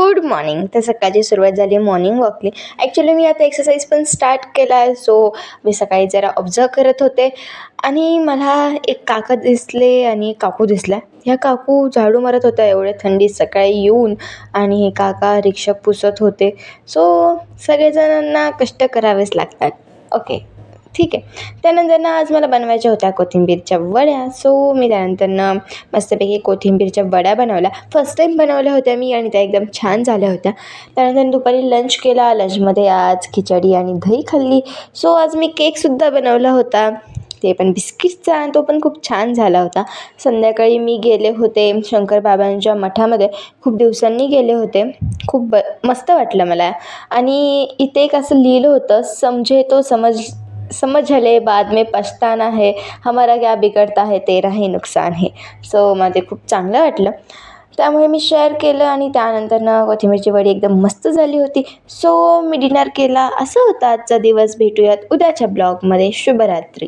Good morning. तर सकाळची सुरुवात झाली मॉर्निंग वॉकने. ॲक्च्युली मी आता एक्सरसाइज पण स्टार्ट केला आहे. सो मी सकाळी जरा ऑब्झर्व करत होते आणि मला एक काका दिसले आणि काकू दिसल्या. ह्या काकू झाडू मारत होत्या एवढ्या थंडीत सकाळी येऊन आणि हे काका रिक्षा पुसत होते. सो सगळेजणांना कष्ट करावेच लागतात. ओके, ठीक आहे. त्यानंतर आज मला बनवायच्या होत्या कोथिंबीरच्या वड्या. सो मी त्यानंतर मस्तपैकी कोथिंबीरच्या वड्या बनवल्या. फर्स्ट टाईम बनवल्या होत्या मी आणि त्या एकदम छान झाल्या होत्या. त्यानंतर दुपारी लंच केला. लंचमध्ये आज खिचडी आणि दही खाल्ली. सो आज मी केकसुद्धा बनवला होता, ते पण बिस्किटचा, आणि तो पण खूप छान झाला होता. संध्याकाळी मी गेले होते शंकर बाबांच्या मठामध्ये. खूप दिवसांनी गेले होते. खूप मस्त वाटलं मला. आणि इथे एक असं लिहिलं होतं, समझे तो समझ ले बाद में पछताना है, हमारा क्या बिगड़ता है तेरा ही नुकसान है. सो मला ते खूप चांगलं वाटलं, त्यामुळे मी शेअर केलं. आणि त्यानंतर कोथिंबीरची वडी एकदम मस्त झाली होती. सो मी डिनर केला. असं होता आजचा दिवस. भेटूयात उद्याच्या ब्लॉगमध्ये. शुभरात्री.